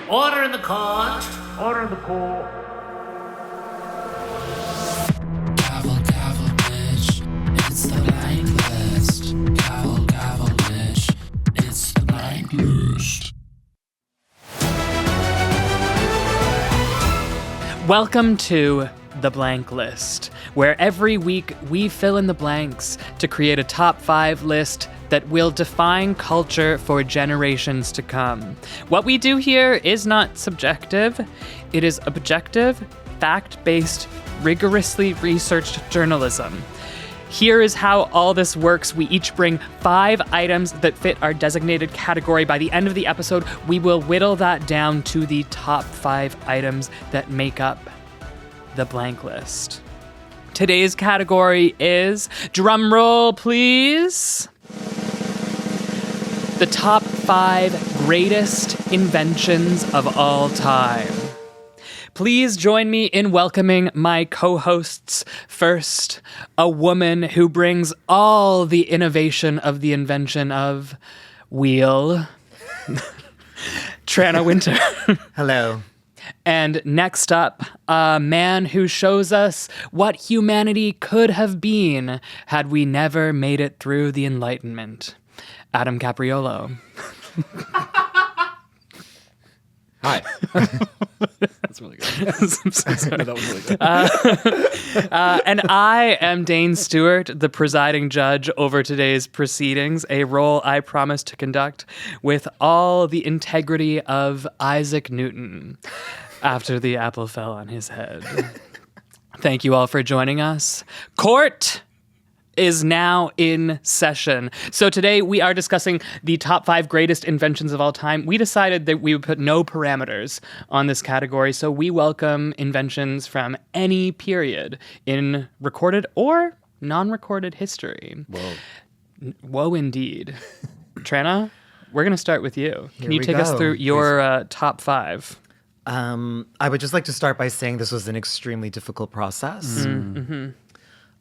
Order in the court. Order in the court. Gavel, gavel, bitch. It's the blank list. Gavel, gavel, bitch. It's the blank list. Welcome to The Blank List, where every week we fill in the blanks to create a top 5 list that will define culture for generations to come. What we do here is not subjective. It is objective, fact-based, rigorously researched journalism. Here is how all this works. We each bring 5 items that fit our designated category. By the end of the episode, we will whittle that down to the top 5 items that make up the blank list. Today's category is, drum roll please, the top 5 greatest inventions of all time. Please join me in welcoming my co-hosts. First, a woman who brings all the innovation of the invention of wheel, Trana Winter. Hello. And next up, a man who shows us what humanity could have been had we never made it through the Enlightenment, Adam Capriolo. Hi. That's really good. I'm so sorry. That was really good. And I am Dane Stewart, the presiding judge over today's proceedings, a role I promise to conduct with all the integrity of Isaac Newton after the apple fell on his head. Thank you all for joining us. Court is now in session. So today we are discussing the top 5 greatest inventions of all time. We decided that we would put no parameters on this category, so we welcome inventions from any period in recorded or non-recorded history. Whoa. Whoa, indeed. Trana, we're going to start with you. Can you we take us go. through your top 5? I would just like to start by saying this was an extremely difficult process. Mm-hmm.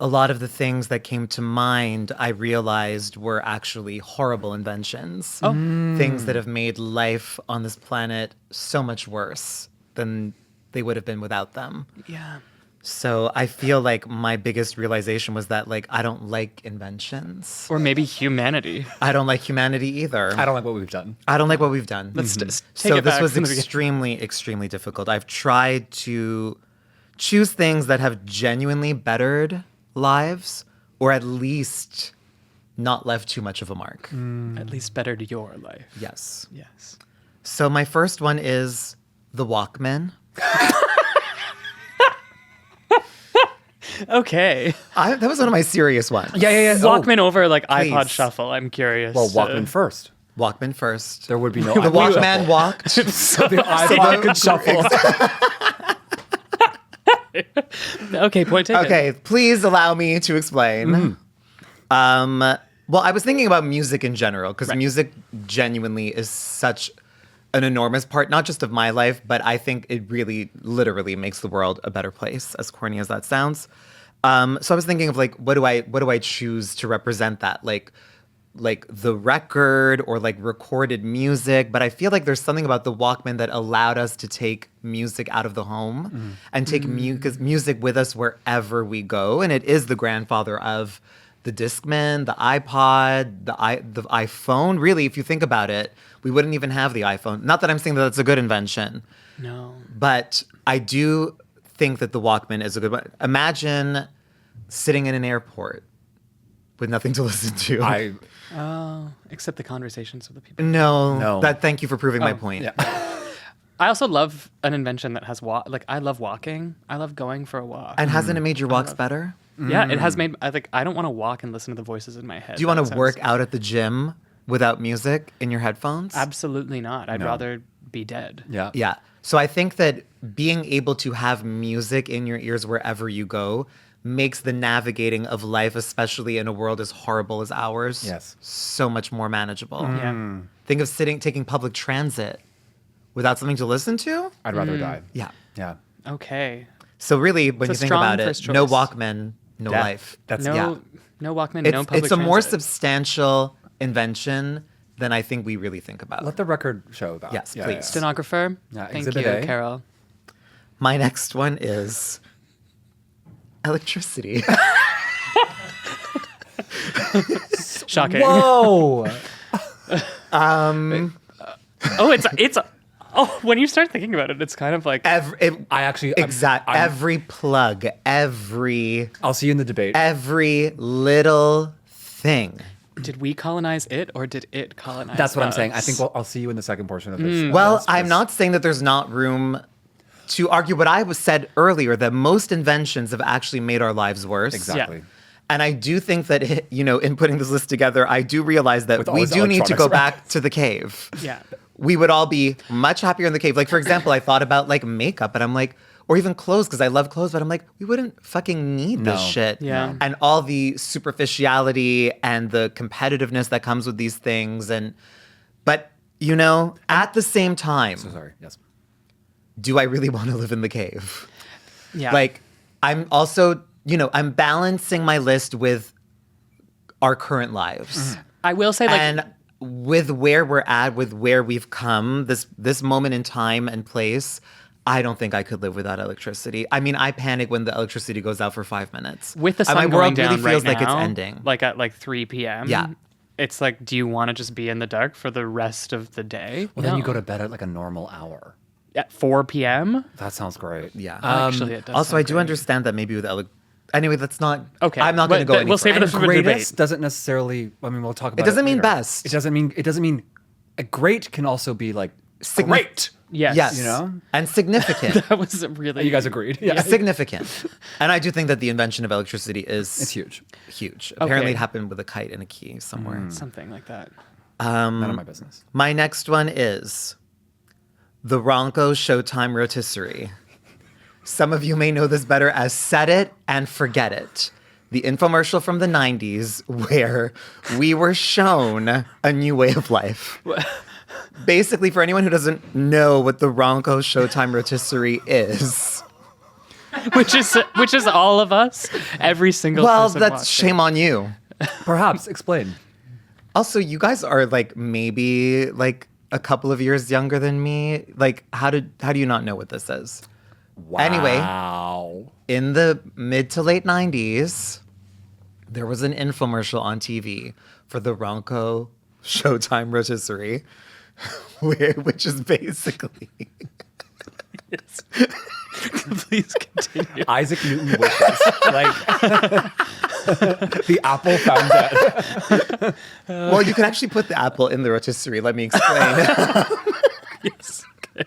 A lot of the things that came to mind, I realized were actually horrible inventions. Things that have made life on this planet so much worse than they would have been without them. Yeah. So I feel like my biggest realization was that, like, I don't like inventions. Or maybe humanity. I don't like humanity either. I don't like what we've done. I don't like what we've done. Let's just take So it this back was from the beginning. extremely, extremely difficult. I've tried to choose things that have genuinely bettered lives, or at least not left too much of a mark. At least better to your life. Yes. Yes. So my first one is the Walkman. Okay. That was one of my serious ones. Yeah. Walkman over like iPod please. Shuffle. I'm curious. Well, Walkman first. Walkman first. There would be no The Walkman walked. The iPod could shuffle. Okay, point taken. Okay, please allow me to explain. Well, I was thinking about music in general, because music genuinely is such an enormous part, not just of my life, but I think it really literally makes the world a better place, as corny as that sounds. So I was thinking of, like, what do I choose to represent that? Like the record or like recorded music, but I feel like there's something about the Walkman that allowed us to take music out of the home and take music with us wherever we go. And it is the grandfather of the Discman, the iPod, the iPhone. Really, if you think about it, we wouldn't even have the iPhone. Not that I'm saying that that's a good invention. No. But I do think that the Walkman is a good one. Imagine sitting in an airport with nothing to listen to. Oh, except the conversations of the people. No. Thank you for proving my point. Yeah. I also love an invention that has I love walking. I love going for a walk. And hasn't it made your walks better? Yeah, it has made. I don't want to walk and listen to the voices in my head. Do you That want to sounds- work out at the gym without music in your headphones? Absolutely not. I'd rather be dead. Yeah. Yeah. So I think that being able to have music in your ears wherever you go makes the navigating of life, especially in a world as horrible as ours, Yes. so much more manageable. Yeah. Think of taking public transit without something to listen to? I'd rather die. Yeah. Yeah. Okay. So really, when It's a you think strong about it, first no choice. Walkman, no Death. life. That's No, yeah. no Walkman, no public It's a more transit. substantial invention then I think we really think about. Let the record show that. Yes, please. Stenographer. Yeah, Thank Exhibit you, A. Carol. My next one is electricity. Shocking. Whoa! Oh, it's. Oh, when you start thinking about it, it's kind of like Every plug, every I'll see you in the debate. every little thing. did we colonize it or did it colonize That's what I'm us? saying. I think I'll see you in the second portion of this. Well, I'm not saying that there's not room to argue what I was said earlier, that most inventions have actually made our lives worse. Exactly. Yeah. And I do think that, in putting this list together, I do realize that With all we these do need to go electronics, back to the cave. Yeah. We would all be much happier in the cave. Like, for example, I thought about like makeup and I'm like, or even clothes, because I love clothes, but I'm like, we wouldn't fucking need this No. shit. Yeah. And all the superficiality and the competitiveness that comes with these things. But, at the same time, So sorry. Yes. do I really want to live in the cave? Yeah. Like, I'm also, I'm balancing my list with our current lives. I will say, like, And with where we're at, with where we've come, this moment in time and place, I don't think I could live without electricity. I mean, I panic when the electricity goes out for 5 minutes. with the And sun my going world down really feels right like it's now, ending. like at like 3 p.m. Yeah. It's like, do you want to just be in the dark for the rest of the day? Well, then you No. go to bed at like a normal hour. At 4 p.m.? That sounds great. Yeah. Actually, it does also, sound I do great. understand that maybe with anyway, that's not. Okay, I'm not going to but go any we'll save it further. for the debate. Greatest doesn't necessarily. I mean, we'll talk about. It doesn't mean later. best. It doesn't mean. A great can also be like Great. Yes. Yes. And significant. That was really... You guys agreed. Yeah. Significant. And I do think that the invention of electricity is It's huge. huge. Apparently, Okay. it happened with a kite and a key somewhere. Something like that. None of my business. My next one is the Ronco Showtime rotisserie. Some of you may know this better as Set It and Forget It, the infomercial from the 90s where we were shown a new way of life. Basically, for anyone who doesn't know what the Ronco Showtime rotisserie is, which is all of us. Every single well, person that's watching. shame on you. Perhaps explain. Also, you guys are like maybe like a couple of years younger than me. Like, how do you not know what this is? Anyway, Wow. in the mid to late 90s, there was an infomercial on TV for the Ronco Showtime rotisserie, which is basically Please continue. Isaac Newton wishes. Like the apple found that. well, you can actually put the apple in the rotisserie. Let me explain. Yes. Okay.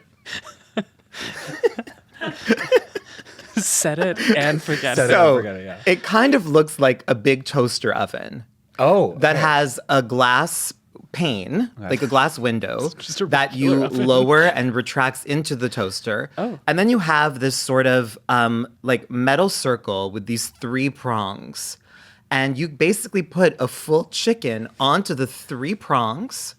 Set it and forget Set it. it. So forget it, yeah. it kind of looks like a big toaster oven. Oh, That okay. has a glass pane, like a glass window, just a that you regular oven. lower and retracts into the toaster. Oh. And then you have this sort of like metal circle with these 3 prongs. And you basically put a full chicken onto the 3 prongs.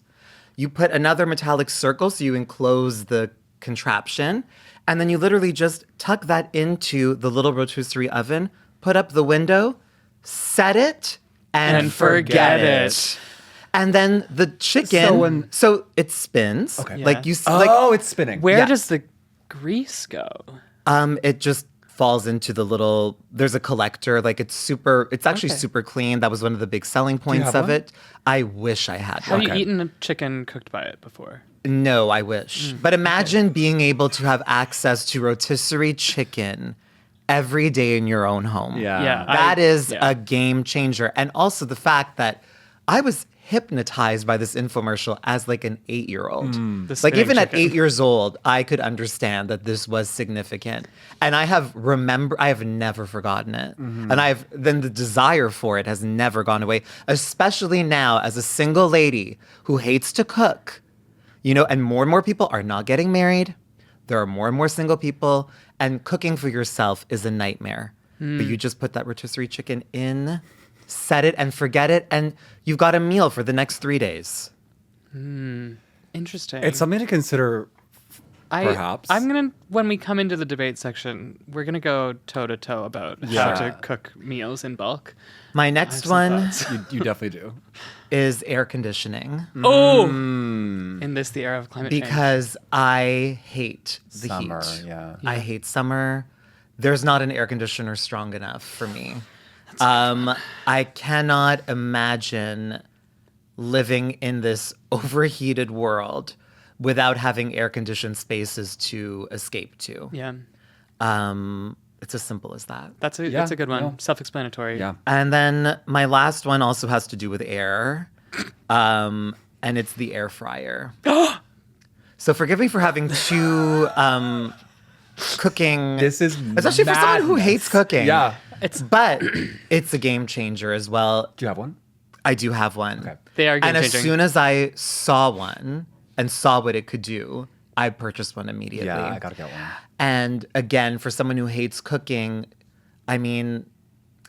You put another metallic circle so you enclose the contraption. And then you literally just tuck that into the little rotisserie oven, put up the window, set it, and forget it. And then the chicken, so it spins. Okay. Like Yeah. you see, like Oh, it's spinning. Where Yeah. does the grease go? it just falls into the little, there's a collector, like it's actually Okay. super clean. That was one of the big selling points have of one? it. I wish I had Have one. you eaten a chicken cooked by it before? No, I wish. But imagine being able to have access to rotisserie chicken every day in your own home. Yeah. Yeah. That is yeah. a game changer. And also the fact that I was hypnotized by this infomercial as like an 8-year-old. The Like spinning even at chicken. 8 years old, I could understand that this was significant. And I have never forgotten it. And then the desire for it has never gone away, especially now as a single lady who hates to cook. And more people are not getting married. There are more and more single people, and cooking for yourself is a nightmare. But you just put that rotisserie chicken in, set it and forget it, and you've got a meal for the next 3 days. Interesting. It's something to consider perhaps. I'm gonna when we come into the debate section, we're gonna go toe to toe about how to cook meals in bulk. My next some one thoughts. You definitely do. is air conditioning Oh, in this the era of climate change. because I hate the Summer, heat. yeah. I hate summer. There's not an air conditioner strong enough for me. I cannot imagine living in this overheated world without having air conditioned spaces to escape to. Yeah, It's as simple as that. that's a good one. no. Self-explanatory. Yeah. And then my last one also has to do with air, and it's the air fryer. So forgive me for having two cooking. This is especially for someone who madness. hates cooking. Yeah. but it's a game changer as well. Do you have one? I do have one. Okay. They are And as game-changing. soon as I saw one and saw what it could do, I purchased one immediately. Yeah, I gotta get one. And again, for someone who hates cooking, I mean,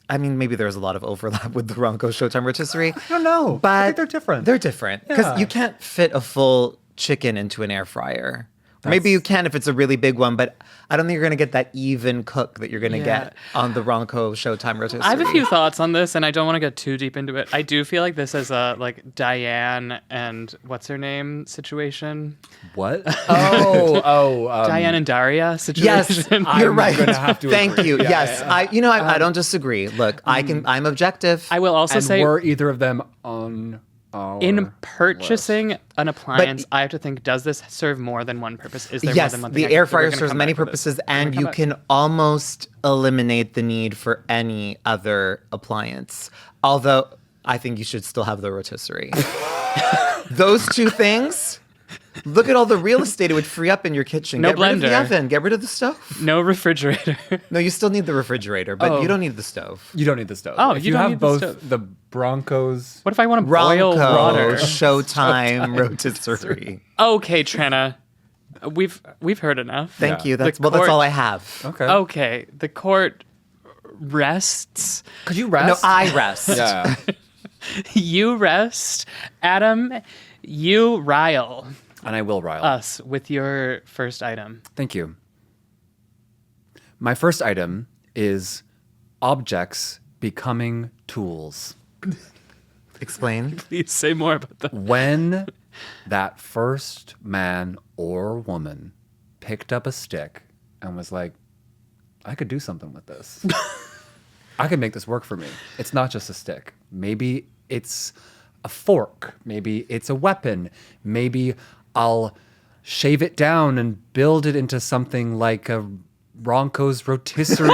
maybe there's a lot of overlap with the Ronco Showtime rotisserie. I don't know. but I think they're different. They're different because Yeah. you can't fit a full chicken into an air fryer. Maybe you can if it's a really big one, but I don't think you're going to get that even cook that you're going to Yeah. get on the Ronco Showtime rotisserie. I have a few thoughts on this, and I don't want to get too deep into it. I do feel like this is a like Diane and what's her name situation. What? Diane and Daria situation. Yes, you're I'm right. gonna have to Thank agree. you. Yeah, yes, yeah. I don't disagree. Look, I'm objective. I will also And say, were either of them on our in purchasing an appliance, I have to think: does this serve more than one purpose? Is there more Yes, than one thing? the air fryer serves many purposes, and you can almost eliminate the need for any other appliance. Although I think you should still have the rotisserie. Those two things. Look at all the real estate it would free up in your kitchen. No Get rid of the blender. oven. Get rid of the stove. No refrigerator. No, you still need the refrigerator, but you don't need the stove. You don't need the stove. Oh, if you you don't have need the both stove. the Broncos. What if I want to boil water? Ronco Showtime rotisserie. Okay, Trina, we've heard enough. Thank Yeah. you. That's The that's court- all I have. Okay. Okay, the court rests. Could you No, rest? I rest. Yeah. You rest. Adam, you rile And I will rile. us with your first item. Thank you. My first item is objects becoming tools. Explain. Please say more about that. When that first man or woman picked up a stick and was like, I could do something with this. I could make this work for me. It's not just a stick. Maybe it's a fork. Maybe it's a weapon. Maybe I'll shave it down and build it into something like a Ronco's rotisserie.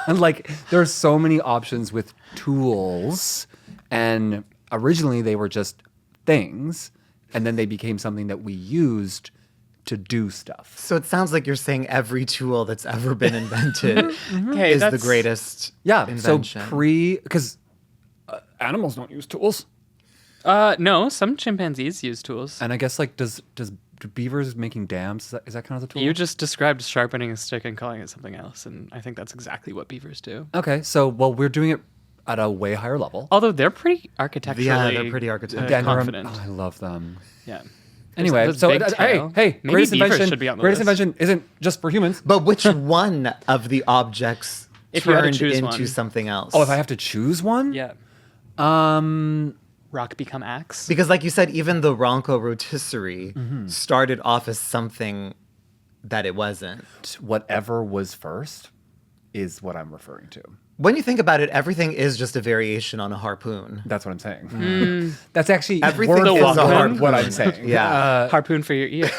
Like, there's so many options with tools. And originally they were just things. And then they became something that we used to do stuff. So it sounds like you're saying every tool that's ever been invented Okay, is the that's- greatest Yeah. invention. So because animals don't use tools. No, some chimpanzees use tools. And I guess like do beavers making dams, is that kind of the tool? You just described sharpening a stick and calling it something else, and I think that's exactly what beavers do. Okay, so well we're doing it at a way higher level. Although they're pretty architecturally, they're pretty architectural. And they're- confident. I love them. Yeah. Anyway, There's so big hey, tail. hey, Maybe greatest beavers invention. should be on the Greatest list. invention isn't just for humans. But which one of the objects If you had to turned choose into one. something else? Oh, if I have to choose one? Yeah. Rock become axe. Because like you said, even the Ronco rotisserie Mm-hmm. started off as something that it wasn't. Whatever was first is what I'm referring to. When you think about it, everything is just a variation on a harpoon. That's what I'm saying. That's actually Everything word is for a word harpoon. what I'm saying. Yeah. Harpoon for your ears.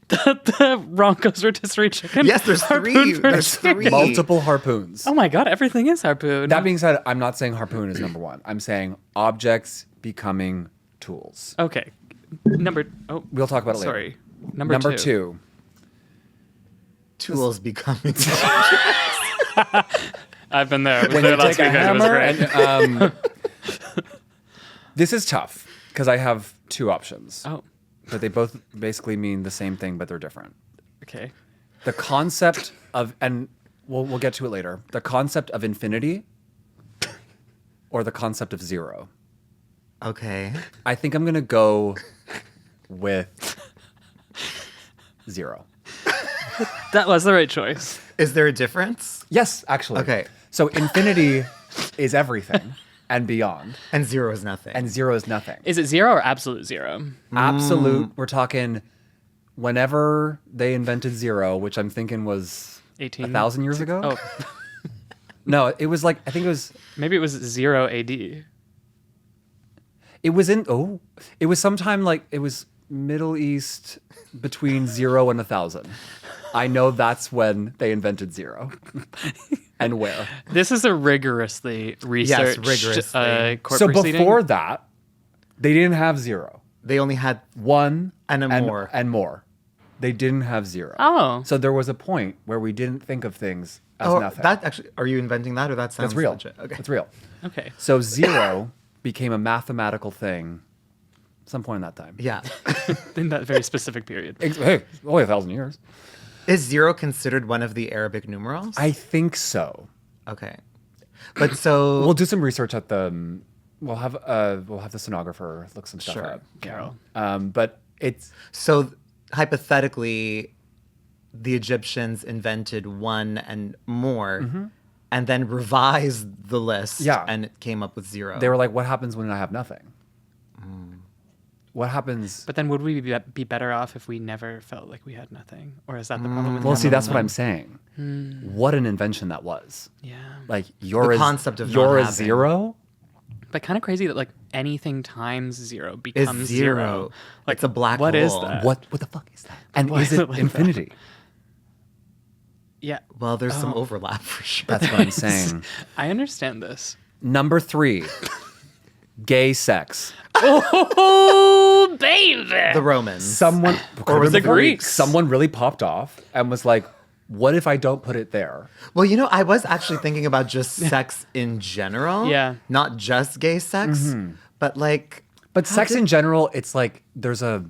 the Ronco's rotisserie chicken. Yes, there's Harpoon three. for There's your- three. Multiple harpoons. Oh my god, everything is harpoon. That being said, I'm not saying harpoon is number one. I'm saying objects becoming tools. Okay. Oh, We'll talk about it later. sorry. Number two. Tools becoming. I've been there. I was When there you last take a weekend. It was hammer great. and this is tough because I have two options, Oh, but they both basically mean the same thing, but they're different. okay. The concept of, and we'll get to it later, the concept of infinity or the concept of zero. Okay. I think I'm going to go with zero. That was the right choice. Is there a difference? Yes, actually. Okay. So infinity is everything and beyond, And zero is nothing. and zero is nothing. Is it zero or absolute zero? Absolute. We're talking whenever they invented zero, which I'm thinking was 1,000 years ago. Oh, No, it was like I think it was. maybe it was 0 AD. It was in. Oh, it was sometime like it was Middle East between 0 and 1,000. I know that's when they invented zero, and where. This is a rigorously researched rigorously. court So proceeding. before that, they didn't have zero. They only had One And more. and more. They didn't have zero. Oh. So there was a point where we didn't think of things as nothing. That actually, are you inventing that or that sounds That's real. legit? Okay. That's real. Okay. So zero became a mathematical thing some point in that time. Yeah. In that very specific period. Hey, only 1,000 years. Is zero considered one of the Arabic numerals? I think so. Okay. But so We'll do some research at the. We'll have the stenographer look some stuff Sure. up. Carol. But it's so hypothetically, the Egyptians invented one and more, and then revised the list. Yeah. And it came up with zero. they were like, what happens when I have nothing? What happens? But then would we be better off if we never felt like we had nothing? Or is that the problem with Well, see, that's what capitalism? I'm saying. What an invention that was. Yeah. Like you're The a, concept of you're not a having. zero. But kind of crazy that like anything times zero becomes zero. zero. Like It's a black What is hole. that? What the fuck is that? And Why is is it it like that? infinity? Yeah. Well, there's some overlap for sure. That's what I'm saying. I understand this. Number 3, gay sex. Oh, baby. The Romans. Someone Or was the it Greeks. Someone really popped off and was like, "What if I don't put it there?" Well, I was actually thinking about just sex in general. Yeah. Not just gay sex, but like. But sex in general, it's like there's a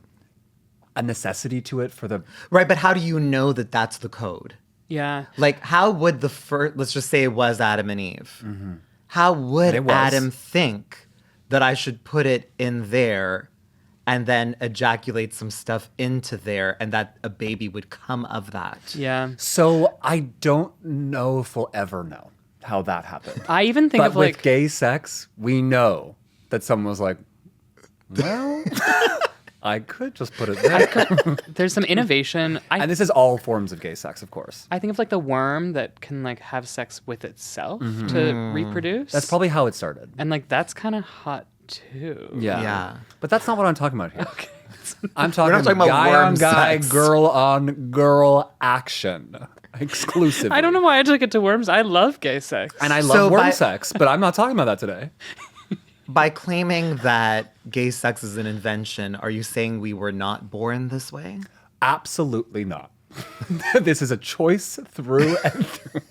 necessity to it for the. Right, but how do you know that that's the code? Yeah. Like, how would the first, let's just say it was Adam and Eve. How would It was. Adam think that I should put it in there and then ejaculate some stuff into there and that a baby would come of that? Yeah. So I don't know if we'll ever know how that happened. I even think But of with like gay sex, we know that someone was like, "Well, I could just put it there." there's some innovation. And this is all forms of gay sex, of course. I think of like the worm that can like have sex with itself to reproduce. That's probably how it started. and like that's kind of hot too. Yeah. Yeah. But that's not what I'm talking about here. Okay. I'm talking, not talking about guy worm on guy, sex. girl on girl action exclusively. I don't know why I took it to worms. I love gay sex. And I So love worm by- sex, but I'm not talking about that today. By claiming that gay sex is an invention, are you saying we were not born this way? Absolutely not. This is a choice through and through.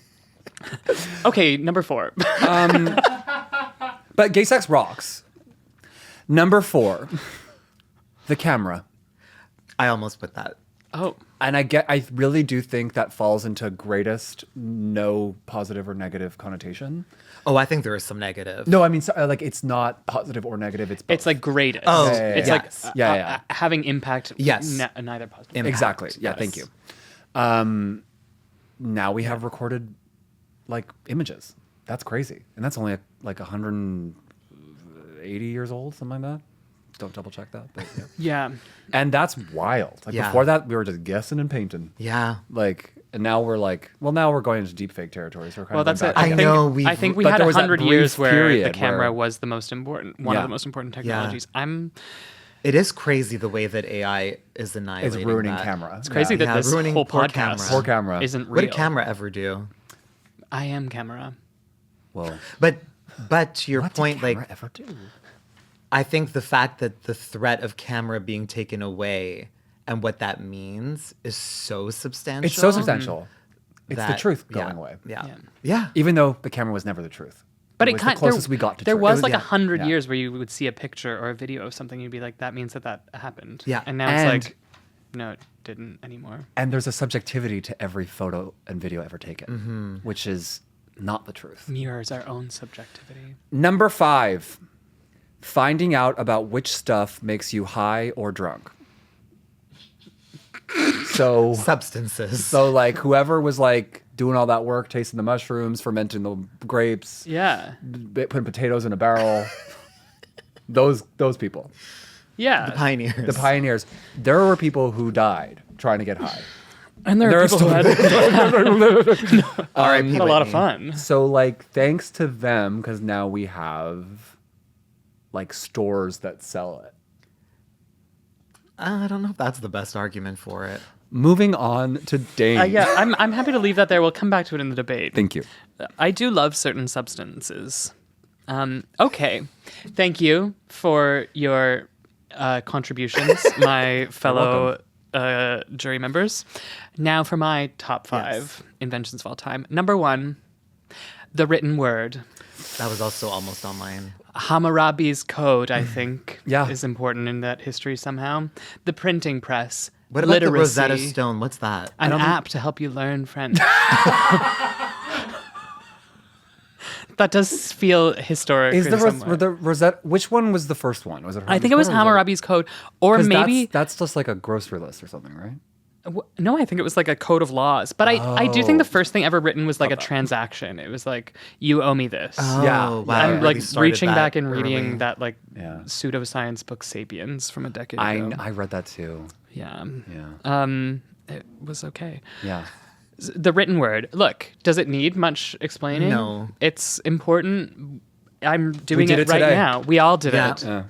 Okay, number 4. But gay sex rocks. Number 4, the camera. I almost put that. Oh, And I really do think that falls into greatest no positive or negative connotation. Oh, I think there is some negative. No, I mean, like it's not positive or negative. It's both. it's like greatest. Oh, it's yes. like Yeah. having impact. Yes. Neither positive. Impact. Exactly. Yeah, Yes. thank you. Now we have recorded like images. That's crazy. And that's only like 180 years old, something like that. Don't double check that. But yeah. Yeah. And that's wild. Like Yeah. before that, we were just guessing and painting. Yeah. Like, and now we're like, well, now we're going into deep fake territory. So we're kind Well, of that's going it. back I again. know, we've- I think we but had there was that 100 brief years where the period camera where- was the most important, one of Yeah. the most important technologies. It is crazy the way that AI is annihilating. It's ruining that. camera. It's crazy that Yeah, this ruining whole poor podcast camera. Poor camera. isn't real. What did camera ever do? I am camera. Well, But to your what point, did camera like ever do? I think the fact that the threat of camera being taken away and what that means is so substantial. It's so substantial. It's the that- truth yeah, going away. Yeah. Yeah. Yeah. Even though the camera was never the truth. But it it was kind the closest we got to there truth. was It was- like yeah. 100 Yeah. years where you would see a picture or a video of something, and you'd be like, that means that happened. Yeah. And now And- it's like, no, it didn't anymore. And there's a subjectivity to every photo and video ever taken, which is not the truth. Mirrors our own subjectivity. Number 5, finding out about which stuff makes you high or drunk. So Substances. so like whoever was like doing all that work, tasting the mushrooms, fermenting the grapes, Yeah. putting potatoes in a barrel, those people, Yeah. Pioneers. the pioneers. There were people who died trying to get high. And there are There are people who had R.I.P. a lot of Whitney. fun. So like thanks to them, because now we have like stores that sell it. I don't know if that's the best argument for it. Moving on to Dane. Yeah, I'm happy to leave that there. We'll come back to it in the debate. Thank you. I do love certain substances. Okay. Thank you for your contributions, my fellow jury members. Now for my top 5 inventions of all time. Number 1, the written word. That was also almost on mine. Hammurabi's code, I think, Yeah. is important in that history somehow. The printing press. What about literacy, the Rosetta Stone? What's that? An app to help you learn French. That does feel historic. Is in the, some way. the Rosetta? Which one was the first one? Was it? I think it was Hammurabi's code, or maybe that's just like a grocery list or something, right? no. I think it was like a code of laws. But I do think the Oh. first thing ever written was like a transaction. It was like you owe me this. Yeah. Oh, wow. I'm it like really started reaching that back and early. reading that like Yeah. pseudoscience book *Sapiens* from a decade I ago. read that too. Yeah. Yeah. It was okay. Yeah. The written word. Look, does it need much explaining? No. It's important. I'm doing did it it right today. now. We all did Yeah. it. Yeah.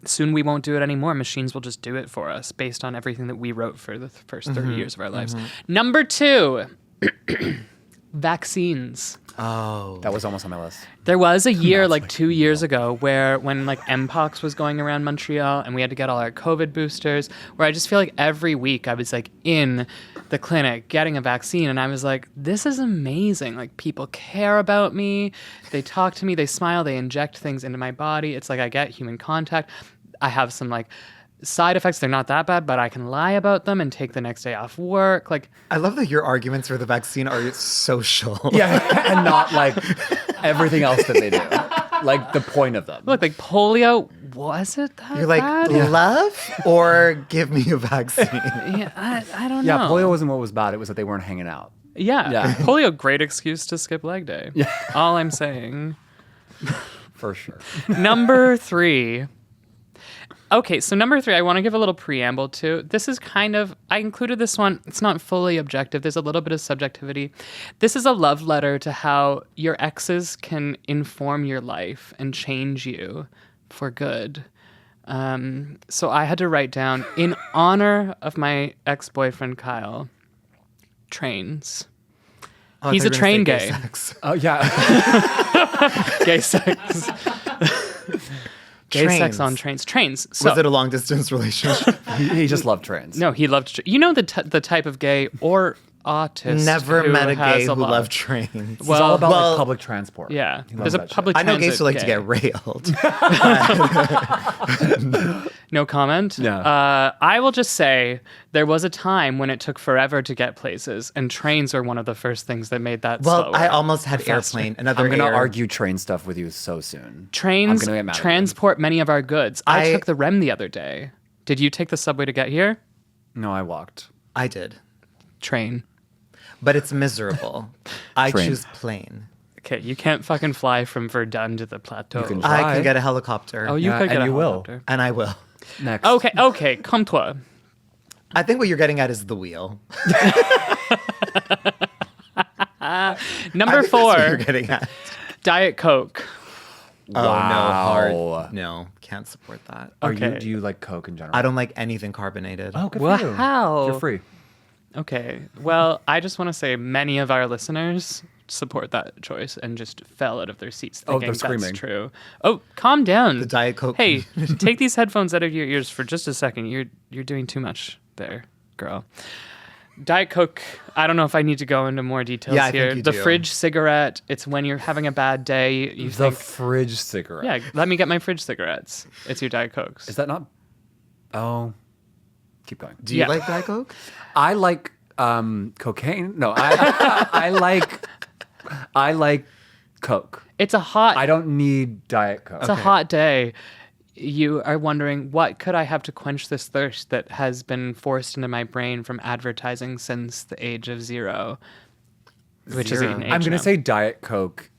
Soon we won't do it anymore. Machines will just do it for us based on everything that we wrote for the first 30 years of our lives. Number 2, vaccines. Oh. That was almost on my list. There was a year, like 2 years ago, where when like Mpox was going around Montreal and we had to get all our COVID boosters, where I just feel like every week I was like in the clinic getting a vaccine and I was like, this is amazing. Like people care about me. They talk to me, they smile, they inject things into my body. It's like I get human contact. I have some like side effects. They're not that bad, but I can lie about them and take the next day off work. Like, I love that your arguments for the vaccine are social. Yeah, and not like everything else that they do. Like the point of them. look, like polio, was it that You're like, bad? love or give me a vaccine? Yeah, I don't Yeah, know. polio wasn't what was bad. It was that they weren't hanging out. Yeah. Yeah. Polio, great excuse to skip leg day. Yeah. All I'm saying. For sure. Number 3. Okay, so number 3, I want to give a little preamble to. This is kind of, I included this one. It's not fully objective. There's a little bit of subjectivity. This is a love letter to how your exes can inform your life and change you for good. So I had to write down, in honor of my ex-boyfriend Kyle, trains. Oh, I He's thought a you were gonna train say gay. sex. Oh yeah. Gay sex. Gay sex Trains. on trains. Trains. So, Was it a long distance relationship? he just loved trains. no, he loved. You know the type of gay or autist. Never who met a has gay who lot- loved trains. He's all about well, like public transport. Yeah, He there's loves a that shit. public. I know transit gays who like to gay. get railed. No comment. Yeah. I will just say there was a time when it took forever to get places, and trains are one of the first things that made that. Well, slower. I almost had Faster. airplane. Another I'm gonna air. argue train stuff with you so soon. Trains I'm gonna get mad at you. transport many of our goods. I I- took the REM the other day. Did you take the subway to get here? No, I walked. I did, Train. but it's miserable. I Train. choose plane. Okay, you can't fucking fly from Verdun to the plateau. can I Try. can get a helicopter, Oh, you Yeah, could get and a you will. helicopter. and I will. Next. Okay, comme toi. I think what you're getting at is the wheel. Number I think that's what 4, you're getting at. Diet Coke. Oh no, Wow. hard. No, can't support that. Okay. Do you like Coke in general? I don't like anything carbonated. Oh, good for you. Wow. You're free. Okay, well, I just want to say many of our listeners support that choice and just fell out of their seats Oh, thinking they're that's screaming. true. Oh, calm down. The Diet Coke. Hey, take these headphones out of your ears for just a second. You're doing too much there, girl. Diet Coke, I don't know if I need to go into more details Yeah, I here. think you The do. fridge cigarette, it's when you're having a bad day, you The think, fridge cigarette. yeah, let me get my fridge cigarettes. It's your Diet Cokes. Is that not? Oh, keep going. Do you Yeah. like Diet Coke? I like cocaine. No, I like Coke. It's a hot I don't need Diet Coke. It's a hot day. you are wondering, what could I have to quench this thirst that has been forced into my brain from advertising since the age of 0? Which is Zero. an age I'm going now. to say Diet Coke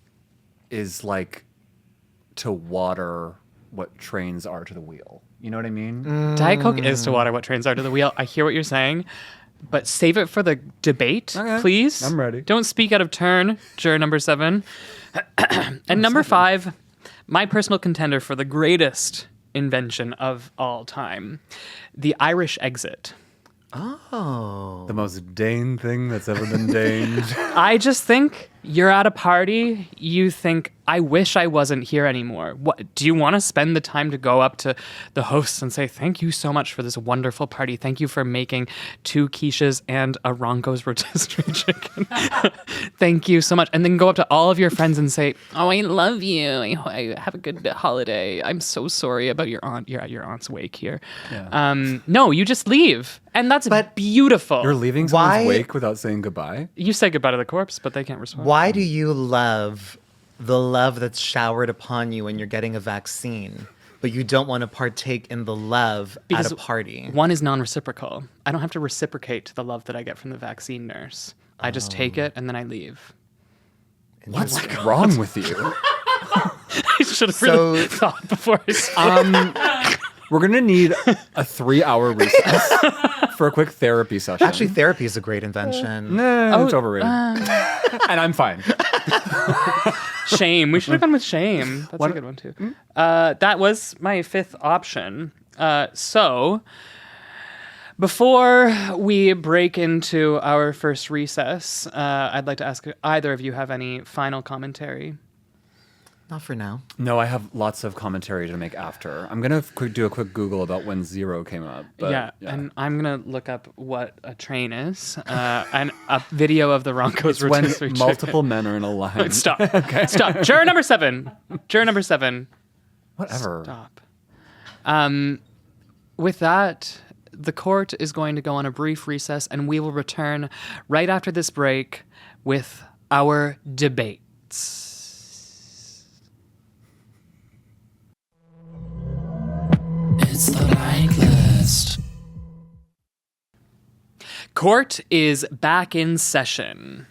is like to water what trains are to the wheel. You know what I mean? Diet Coke is to water what trains are to the wheel. I hear what you're saying, but save it for the debate, Okay. please. I'm ready. Don't speak out of turn, juror number 7. And number 5, my personal contender for the greatest invention of all time, the Irish exit. Oh. The most Dane thing that's ever been Daned. I just think you're at a party, you think, I wish I wasn't here anymore. What do you want to spend the time to go up to the hosts and say, thank you so much for this wonderful party. Thank you for making 2 quiches and a Ronco's rotisserie chicken. Thank you so much. And then go up to all of your friends and say, oh, I love you. I have a good holiday. I'm so sorry about your aunt. You're at your aunt's wake here. Yeah. No, you just leave. And that's beautiful. You're leaving someone's Why- wake without saying goodbye? You say goodbye to the corpse, but they can't respond. Why do you love the love that's showered upon you when you're getting a vaccine, but you don't want to partake in the love Because at a party? One is non-reciprocal. I don't have to reciprocate the love that I get from the vaccine nurse. I just take it and then I leave. What's wrong with you? I should have really thought before I said We're going to need a 3-hour recess for a quick therapy session. Actually, therapy is a great invention. Nah, it's overrated. And I'm fine. shame. We should have gone with shame. That's a good one too. That was my 5th option. So before we break into our first recess, I'd like to ask either of you have any final commentary. Not for now. No, I have lots of commentary to make after. I'm going to do a quick Google about when 0 came up. But, Yeah, and I'm going to look up what a train is and a video of the Ronco's when rotisserie chicken. multiple men are in a line. Stop. Stop. Juror number 7. Juror number 7. Whatever. Stop. With that, the court is going to go on a brief recess, and we will return right after this break with our debates. It's the blank list. Court is back in session.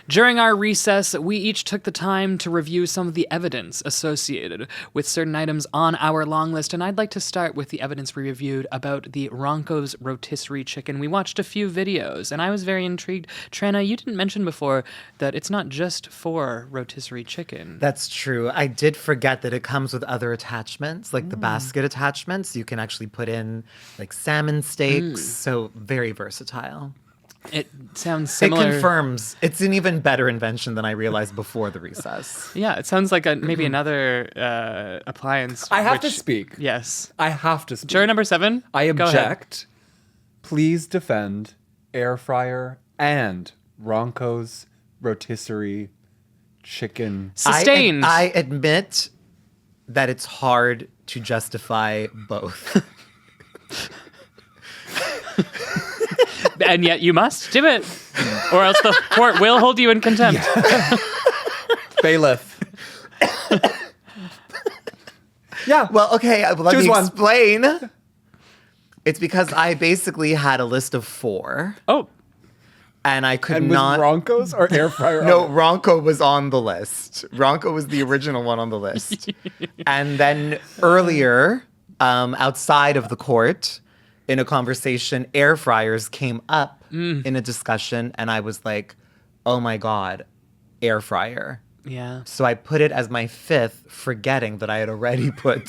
During our recess, we each took the time to review some of the evidence associated with certain items on our long list, and I'd like to start with the evidence we reviewed about the Ronco's rotisserie chicken. We watched a few videos, and I was very intrigued. Trina, you didn't mention before that it's not just for rotisserie chicken. That's true. I did forget that it comes with other attachments, like the basket attachments. You can actually put in like salmon steaks, so very versatile. It sounds similar. It confirms it's an even better invention than I realized before the recess. Yeah, it sounds like maybe another appliance. I have to which- speak. Yes. I have to speak. Juror number 7. I Go ahead. object. Please defend air fryer and Ronco's rotisserie chicken. Sustained. I admit that it's hard to justify both. And yet you must do it, or else the court will hold you in contempt. Bailiff. Yeah. Well, okay, let Choose me one. explain. It's because I basically had a list of 4, Oh, and I could And was not. Ronco's or air fryer? No, on it? Ronco was on the list. Ronco was the original one on the list. And then earlier, outside of the court, in a conversation, air fryers came up in a discussion, and I was like, oh my God, air fryer. yeah. So I put it as my 5th, forgetting that I had already put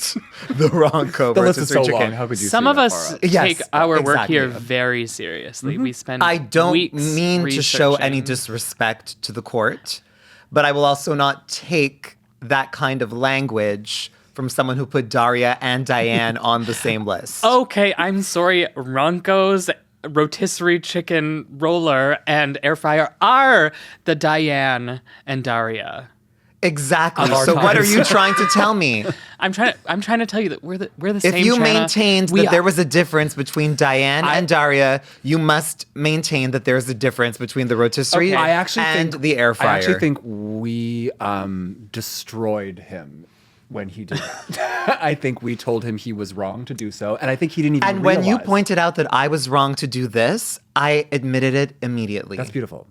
the Ronco The list is rotisserie so long. chicken. How could you? Some see of that us far up? Yes, take our work here exactly. very seriously. We spend I don't weeks mean to show any researching. disrespect to the court, but I will also not take that kind of language from someone who put Daria and Diane on the same list. Okay, I'm sorry. Ronco's rotisserie chicken roller and air fryer are the Diane and Daria. Exactly. Of our So what are times. you trying to tell me? I'm trying to tell you that we're the same. If you Trina. maintained We that there are- was a difference between Diane and Daria, you must maintain that there's a difference between the rotisserie I actually and think the air fryer. I actually think we destroyed him when he did that. I think we told him he was wrong to do so, and I think he didn't even And when you realize. pointed out that I was wrong to do this, I admitted it immediately. That's beautiful.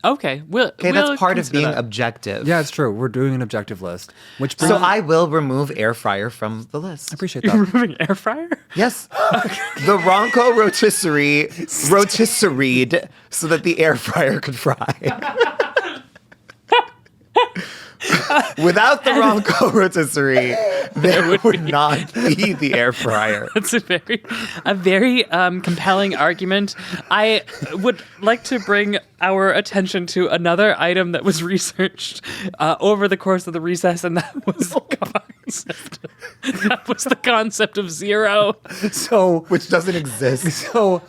Okay, Okay, that's part of being objective. Yeah, it's true. We're doing an objective list, which brings So I will remove air fryer from the list. I appreciate You're that. removing air fryer? Yes. The Ronco rotisseried so that the air fryer could fry. Without the Ronco rotisserie, there would not be the air fryer. That's a very compelling argument. I would like to bring our attention to another item that was researched over the course of the recess, and that was the concept of zero. So, Which doesn't exist. so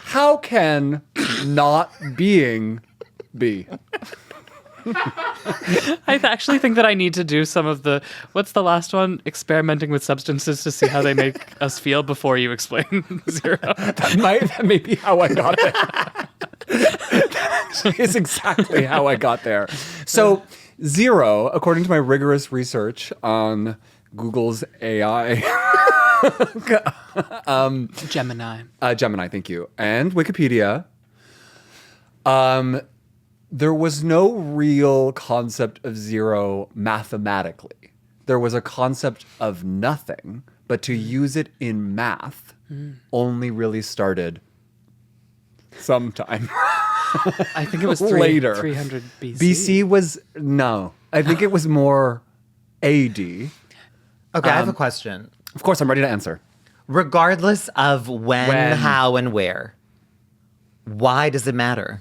how can not being be? I actually think that I need to do some of the, what's the last one? Experimenting with substances to see how they make us feel before you explain zero. That may be how I got there. That is exactly how I got there. So, zero, according to my rigorous research on Google's AI, Gemini. Gemini, thank you, and Wikipedia, there was no real concept of zero mathematically. There was a concept of nothing, but to use it in math only really started sometime. I think it was Later. 300 BC. BC was, no. I think it was more AD. Okay, I have a question. Of course, I'm ready to answer. Regardless of when, how, and where, why does it matter?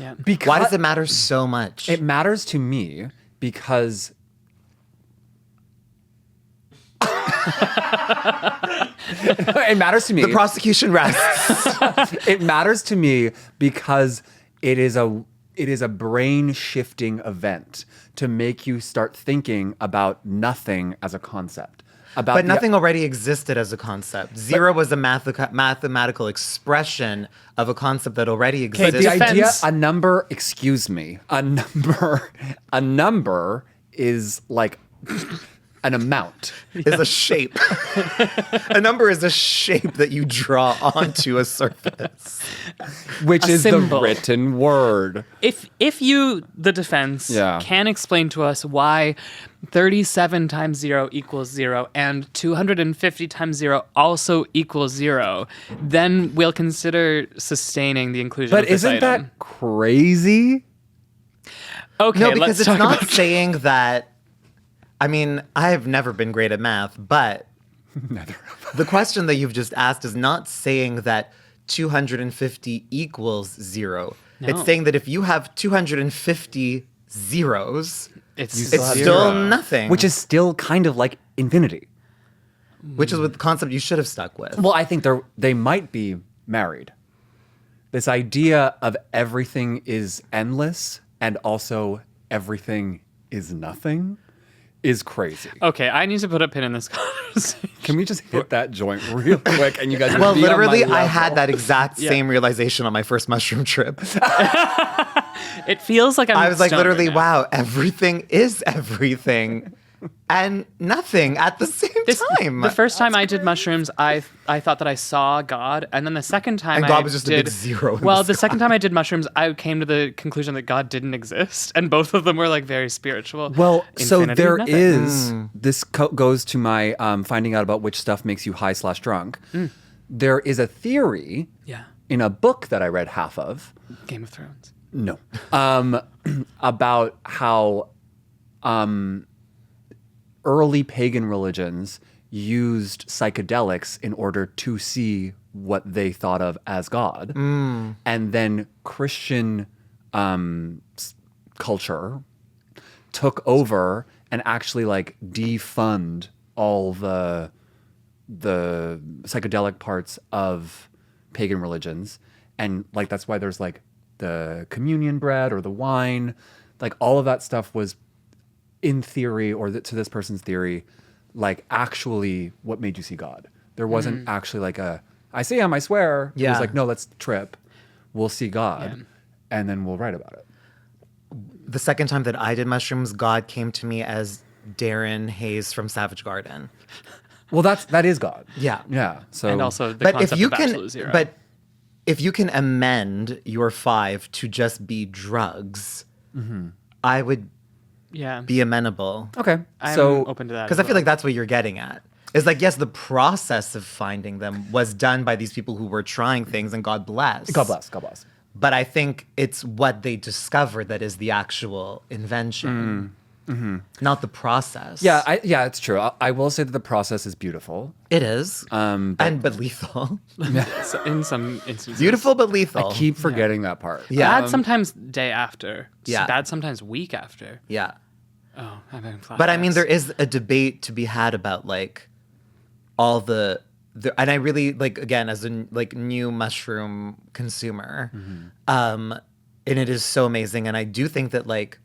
Yeah. Because Why does it matter so much? It matters to me because it matters to me. The prosecution rests. It matters to me because it is a brain shifting event to make you start thinking about nothing as a concept. But nothing already existed as a concept. Zero was a mathematical expression of a concept that already But existed. the idea, Defense. a number is like an amount. is a shape. A number is a shape that you draw onto a surface. Which A is symbol. the written word. If you, the defense, Yeah. can explain to us why 37 times 0 equals 0 and 250 times 0 also equals 0, then we'll consider sustaining the inclusion But of this isn't item. that crazy? Okay, No, let's because it's talk not about saying that. I mean, I have never been great at math, but the question that you've just asked is not saying that 250 equals 0. No. It's saying that if you have 250 zeros, It's it's have still zero. nothing. Which is still kind of like infinity. which is what the concept you should have stuck with. Well, I think they might be married. This idea of everything is endless and also everything is nothing is crazy. Okay, I need to put a pin in this conversation. Can we just hit that joint real quick and you guys Well, be on my literally, I level? had that exact same realization on my first mushroom trip. It feels like I was like, stoned literally, right now. wow, everything is everything and nothing at the same time. The first time I did mushrooms, I thought that I saw God, and then the second time And I God was just a did, big zero in Well, the the second time I did mushrooms, I came to the conclusion that God didn't exist, and both of them were like very spiritual. Well, so Infinity, there nothing. is, this goes to my finding out about which stuff makes you high/drunk. There is a theory Yeah, in a book that I read half of. Game of Thrones. No. About how early pagan religions used psychedelics in order to see what they thought of as God. And then Christian culture took over and actually like defund all the psychedelic parts of pagan religions. And like that's why there's like the communion bread or the wine, like all of that stuff was in theory, or to this person's theory, like actually what made you see God. There wasn't actually like I see him, I swear. It Yeah. was like, no, let's trip. We'll see God, and then we'll write about it. The second time that I did mushrooms, God came to me as Darren Hayes from Savage Garden. Well, that is God. Yeah. Yeah. So And also the But concept if you of Bachelor Zero. but if you can amend your 5 to just be drugs, I would yeah. be amenable. okay. I'm so open to that. Because as I feel well. like that's what you're getting at. It's like, yes, the process of finding them was done by these people who were trying things, and God bless. God bless. God bless. But I think it's what they discover that is the actual invention, not the process. Yeah. It's true. I will say that the process is beautiful. It is. But but lethal. So in some instances. Beautiful, but lethal. I keep forgetting that part. Yeah. Bad sometimes day after. Yeah. Bad sometimes week after. Yeah. Oh, I'm having flashbacks. But I mean, there is a debate to be had about like all the and I really like, again, as a like new mushroom consumer, and it is so amazing. And I do think that like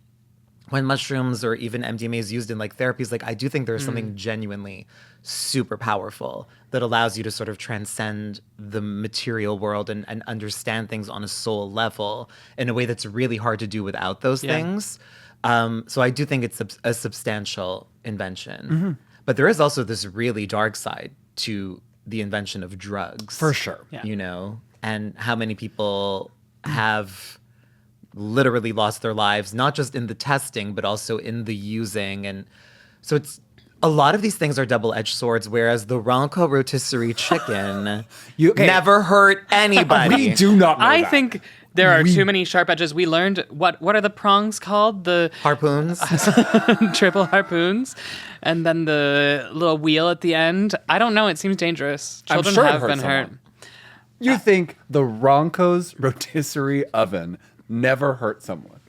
when mushrooms or even MDMA is used in like therapies, like I do think there's something genuinely super powerful that allows you to sort of transcend the material world and understand things on a soul level in a way that's really hard to do without those things. So I do think it's a substantial invention. But there is also this really dark side to the invention of drugs. For sure. Yeah. You know, and how many people have literally lost their lives, not just in the testing, but also in the using. And so it's a lot of these things are double-edged swords, whereas the Ronco rotisserie chicken never hurt anybody. We do not know I that. think there are too many sharp edges. We learned what are the prongs called? The Harpoons. triple harpoons, and then the little wheel at the end. I don't know. It seems dangerous. I'm Children sure it have hurt been hurt. someone. You think the Ronco's rotisserie oven never hurt someone?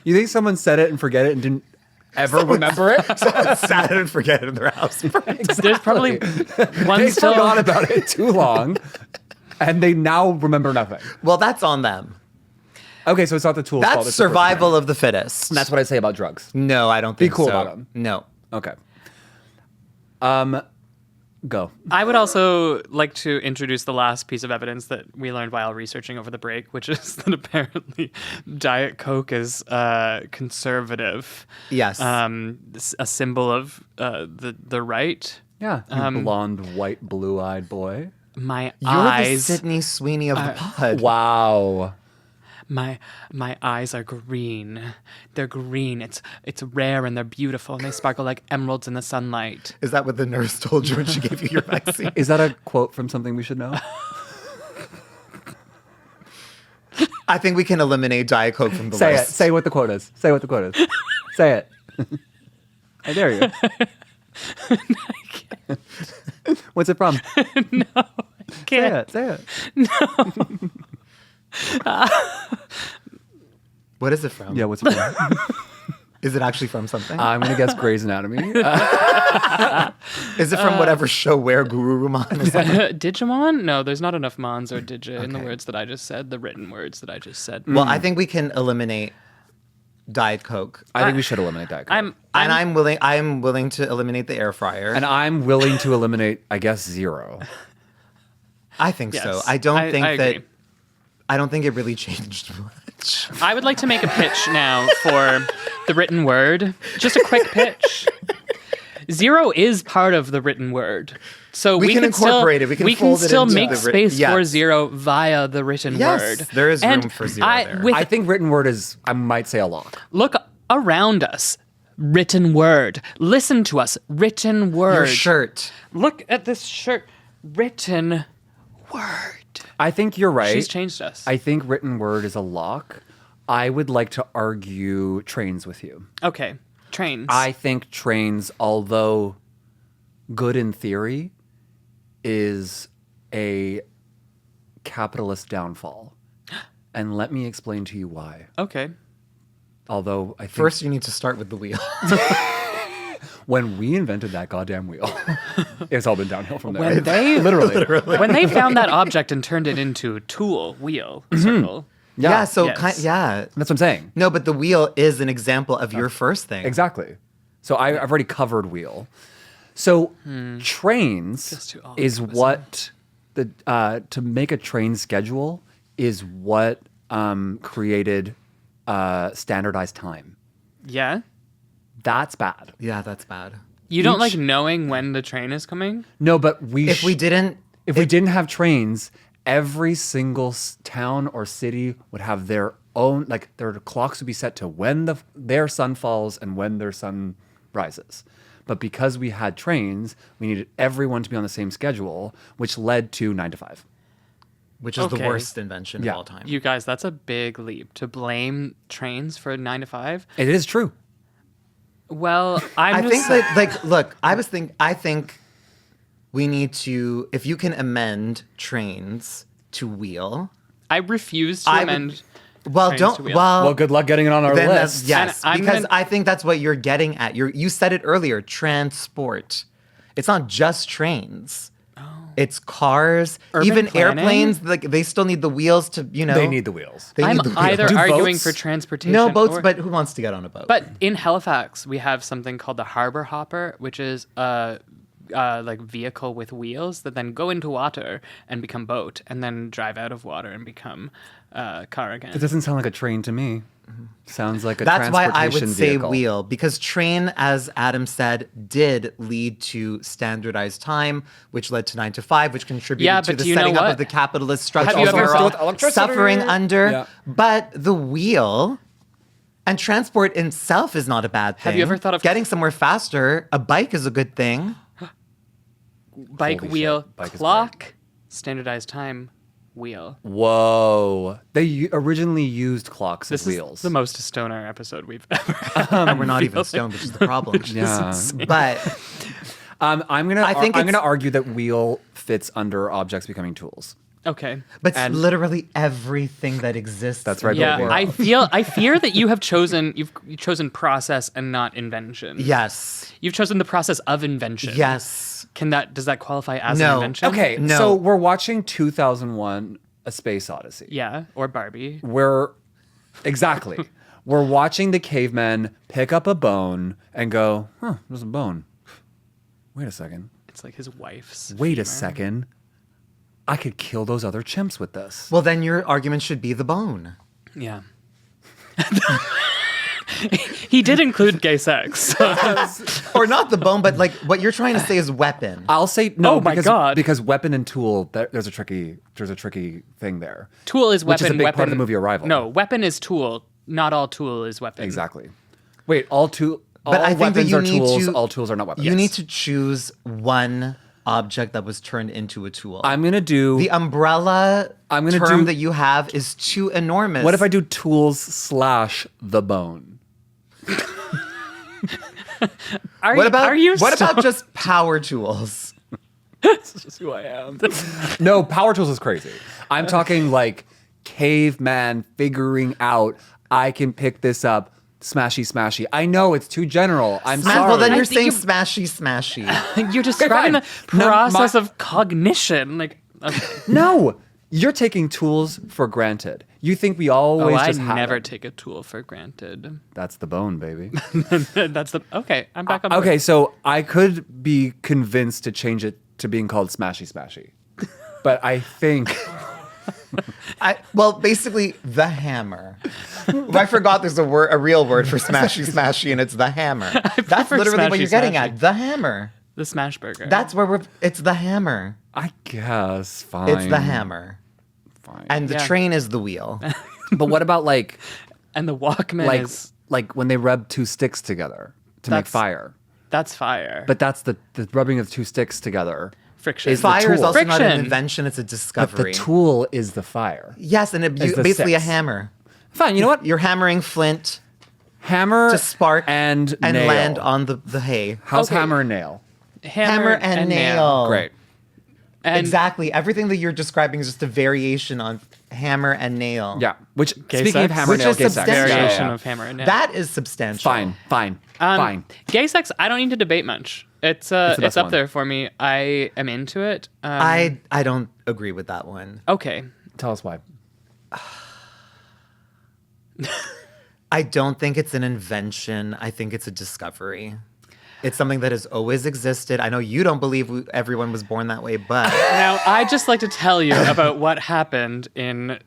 You think someone said it and forget it and didn't ever remember it? Someone sat and forget it in their house. There's probably one They still. forgot about it too long, and they now remember nothing. Well, that's on them. Okay, so it's not the tool's fault. That's it's the person's survival fault. of the fittest. And that's what I say about drugs. No, I don't think cool so. about 'em. No. Okay. Go. I would also like to introduce the last piece of evidence that we learned while researching over the break, which is that apparently Diet Coke is conservative. Yes. A symbol of the right. Yeah. You blonde, white, blue-eyed boy. My You're eyes. the Sydney Sweeney of the pod. Wow. My eyes are green. They're green. It's rare and they're beautiful and they sparkle like emeralds in the sunlight. Is that what the nurse told you when she gave you your vaccine? Is that a quote from something we should know? I think we can eliminate Diet Coke from the Say it. list. Say what the quote is. Say what the quote is. Say it. I dare you. What's it from? Say Can't. it. Say it. What is it from? Yeah, what's it from? Is it actually from something? I'm going to guess Grey's Anatomy. Is it from whatever show where Guru Ruman is? Digimon? No, there's not enough mons or digi in the words that I just said, the written words that I just said. Well, I think we can eliminate Diet Coke. I think we should eliminate Diet Coke. I'm willing to eliminate the air fryer. And I'm willing to eliminate, I guess, zero. I think so. Yes, I don't think I that agree. I don't think it really changed much. I would like to make a pitch now for the written word. Just a quick pitch. Zero is part of the written word. So We can can incorporate it. We can fold it still into make the space yes. for zero via the written Yes, word. there is And room for zero there. With, I think written word is, I might say, a lock. look around us. Written word. Listen to us. Written word. Your shirt. Look at this shirt. Written word. I think you're right. She's changed us. I think written word is a lock. I would like to argue trains with you. Okay. Trains. I think trains, although good in theory, is a capitalist downfall. And let me explain to you why. Okay. Although I think First, you need to start with the wheel. when we invented that goddamn wheel, it's all been downhill from there. When they Literally. when they found that object and turned it into a tool, wheel, circle. Yeah. So Yes. yeah. That's what I'm saying. No, but the wheel is an example of your first thing. Exactly. So I've already covered wheel. So trains Just too all is encompassing. what the to make a train schedule is what created standardized time. Yeah. That's bad. Yeah, that's bad. You don't like knowing when the train is coming? No, but If we didn't, if we didn't have trains, every single town or city would have their own, like their clocks would be set to when their sun falls and when their sun rises. But because we had trains, we needed everyone to be on the same schedule, which led to 9 to 5. which is the Okay. worst invention Yeah. of all time. You guys, that's a big leap to blame trains for 9 to 5. It is true. Well, I I'm think just that, like, look, I think we need to, if you can amend trains to wheel. I refuse to I would- amend. Well, Trains don't. to wheel. Well, Well, good luck getting it on our then list. yes, And I'm because gonna- I think that's what you're getting at. You said it earlier. Transport. It's not just trains. It's cars, Urban even planning? airplanes. Like they still need the wheels to, They need the wheels. They I'm need the wheels. either Do arguing boats? for transportation. No boats, or- but who wants to get on a boat? But in Halifax, we have something called the harbor hopper, which is a like vehicle with wheels that then go into water and become boat, and then drive out of water and become car again. It doesn't sound like a train to me. Sounds like a That's why I would transportation say vehicle. wheel, because train, as Adam said, did lead to standardized time, which led to 9 to 5, which contributed Yeah, to but the do you know setting up what? of the capitalist structure Have you ever we're felt- all with electricity? suffering under. Yeah. But the wheel and transport itself is not a bad thing. Have you ever thought of- getting somewhere faster? A bike is a good thing. Bike Holy wheel, shit, bike is clock, standardized time, wheel. Whoa. They originally used clocks This as wheels. is the most stoner episode we've ever. And we're not even stoned, which is the problem. Yeah. But I'm gonna. I think I'm it's- gonna argue that wheel fits under objects becoming tools. Okay. And- literally everything that exists. That's right, in the Yeah, baby. world. I fear that you've chosen process and not invention. Yes. You've chosen the process of invention. Yes. Does that qualify as No. an invention? Okay, No. so we're watching 2001: A Space Odyssey. Yeah, or Barbie. We're we're watching the cavemen pick up a bone and go, "Huh, there's a bone. Wait a second. It's like his wife's. Wait a femur. second. I could kill those other chimps with this." Well, then your argument should be the bone. Yeah. He did include gay sex. Or not the bone, but like what you're trying to say is weapon. I'll say no. Oh my because, God. Because weapon and tool, there's a tricky thing there. Tool is Which weapon. is a big weapon, part of the movie Arrival. No, weapon is tool. Not all tool is weapon. Exactly. Wait, all But I think that weapons you are need tools. to- All tools are not weapons. You need to choose one object that was turned into a tool. I'm gonna do. the umbrella I'm gonna term do- that you have is too enormous. What if I do tools / the bone? Are you what so- about just power tools? That's just who I am. No, power tools is crazy. I'm talking like caveman figuring out I can pick this up. Smashy. I know it's too general. I'm sorry. Well, then I you're think saying smashy. You're describing fine. the No, process my- of cognition. Like, okay. No, you're taking tools for granted. You think we always I just have never them. take a tool for granted. That's the bone, baby. That's the okay. I'm back on. board. Okay, so I could be convinced to change it to being called smashy. But I think Well, basically, the hammer. I forgot there's a real word for smashy, and it's the hammer. That's prefer literally what you're getting smashy. at. The hammer. The smash burger. That's where it's the hammer. I guess fine. It's the hammer. Fine. And the Yeah. train is the wheel. but what about like and the Walkman is when they rub two sticks together to make That's- fire? that's fire. But that's the rubbing of two sticks together. friction. is the Fire is tool. also not an Friction. invention, it's a But discovery. the tool is the fire. Yes, and Is the basically a six. hammer. Fine, you know what? You're hammering flint Hammer to spark and nail. land on the hay. How's Okay. hammer and nail? Hammer and nail. Great. And Exactly. Everything that you're describing is just a variation on hammer and nail. Yeah. Which Gay speaking sex? of hammer Which nail, is gay sex. substantial. variation Yeah. of hammer and nail. That is substantial. Fine. Gay sex. I don't need to debate much. It's the it's best up one. there for me. I am into it. I don't agree with that one. Okay. Tell us why. I don't think it's an invention. I think it's a discovery. It's something that has always existed. I know you don't believe everyone was born that way, but Now, I'd just like to tell you about what happened in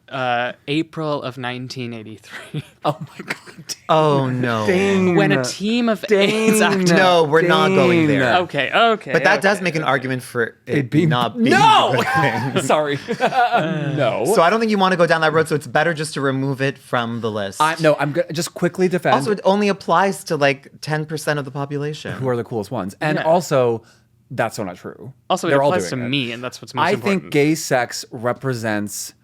April of 1983. Oh my god. oh no. When a team of AIDS actors... No, we're not going there. Okay. But that does make an argument for it being- not being No! a good thing. Sorry. No. So I don't think you want to go down that road, so it's better just to remove it from the list. I'm going to just quickly defend Also, it only applies to like 10% of the population. who are the coolest ones. And Yeah. also, that's so not true. Also, it They're all applies to doing it. me, and that's what's most I important. think gay sex represents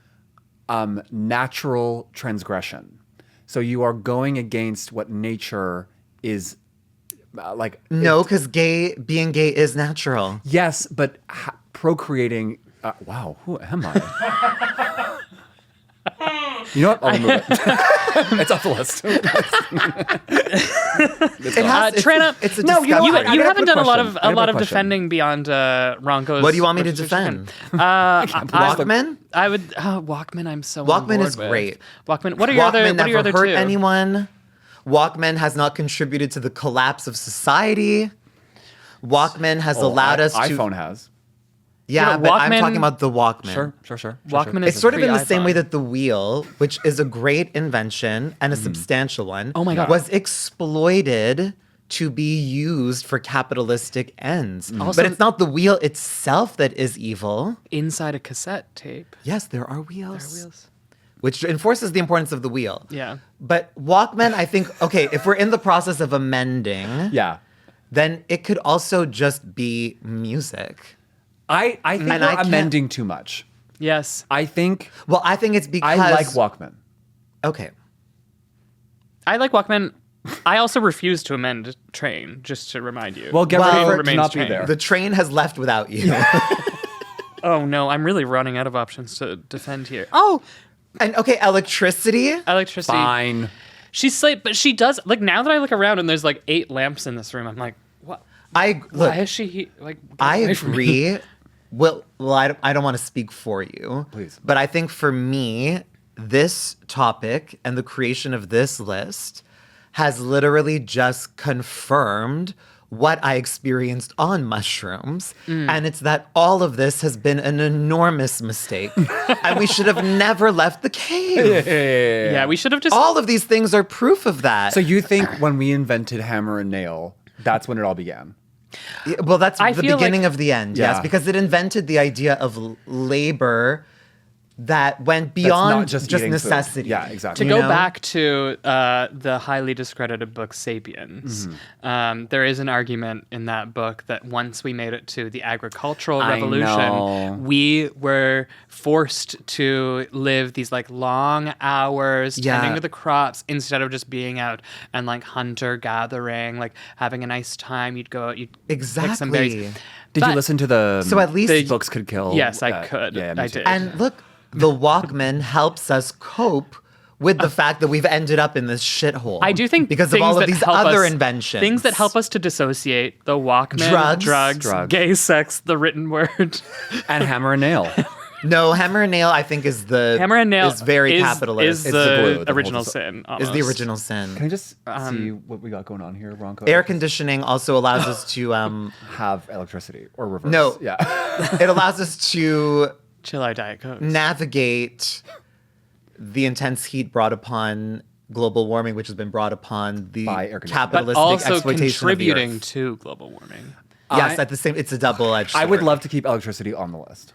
natural transgression. So you are going against what nature is like. No, because being gay is natural. Yes, but procreating. Wow, who am I? You know what? I'll remove it. It's off the list. Trina, it's a No, you know discovery. what? I you got a haven't quick done a lot question. of I have a question. defending beyond Ronco's. What do you want me to rotisserie defend? chicken. Walkman? I would Walkman. I'm so on Walkman board is with. great. Walkman. What are your Walkman other? What are never your other hurt two? anyone. Walkman has not contributed to the collapse of society. Walkman has allowed us to. iPhone has. Yeah, Yeah, but I'm Walkman- talking about the Walkman. Sure. Walkman It's is sort of in the same pre-iPhone. way that the wheel, which is a great invention and a substantial one, Oh my God. was exploited to be used for capitalistic ends. Also- But it's not the wheel itself that is evil. inside a cassette tape. Yes, there are wheels. There are wheels. Which enforces the importance of the wheel. Yeah. But Walkman, I think, okay, if we're in the process of amending, Yeah. then it could also just be music. I think And we're I can't- amending too much. Yes. I think Well, I think it's because I like Walkman. Okay. I like Walkman. I also refuse to amend Train, just to remind you. Well, get Well, ready for it to remains not be trained. there. The train has left without you. Oh no, I'm really running out of options to defend here. Oh, And okay, electricity. electricity. Fine. She's like, but she does like now that I look around and there's like 8 lamps in this room. I'm like, what? I look. Why is she like? get I away from me. agree. Well, I don't want to speak for you. Please. But I think for me, this topic and the creation of this list has literally just confirmed what I experienced on mushrooms. And it's that all of this has been an enormous mistake. And we should have never left the cave. Yeah, we should have just. All of these things are proof of that. So you think when we invented hammer and nail, that's when it all began? Yeah, well, that's I the feel beginning like- of the end, Yeah. yes, because it invented the idea of labor that went beyond just just eating food. necessity. Yeah, exactly. To You go know? back to the highly discredited book *Sapiens*, there is an argument in that book that once we made it to the agricultural I revolution, know. we were forced to live these like long hours Yeah. tending to the crops instead of just being out and like hunter gathering, like having a nice time. You'd go out, you'd pick some berries. Exactly. Did But- you listen to the So at least- The- books could kill? Yes, I could. Yeah, me I too. did. And look, the Walkman helps us cope with the fact that we've ended up in this shithole. I do think because of things all of that these help other us- inventions. things that help us to dissociate: the Walkman, Drugs. gay sex, the written word. And hammer and nail. No, hammer and nail, I think, is the Hammer and nail is very capitalist. Is It's the, the glue that original holds us sin. is the almost. original sin. Can I just see what we got going on here, Ronco? Air conditioning also allows us to have electricity or reverse. No. Yeah. it allows us to Chill out, Diet Coke. navigate the intense heat brought upon global warming, which has been brought upon the By air conditioning. But capitalistic also exploitation of the contributing earth. to global warming. Yes, I- at the same, it's a double-edged. I would sword. love to keep electricity on the list.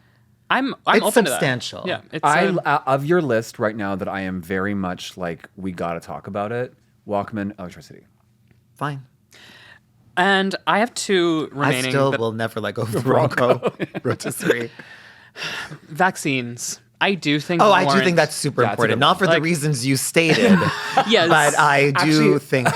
I'm It's open substantial. to that. Yeah, it's Of your list right now that I am very much like, we got to talk about it. Walkman, electricity. Fine. and I have 2 remaining. I still that- will never let go of the Bronco rotisserie. vaccines. I do think. Oh, I do warrant- think that's super That's a important. good Not for the Like- reasons you stated, Yes, but I do Actually- think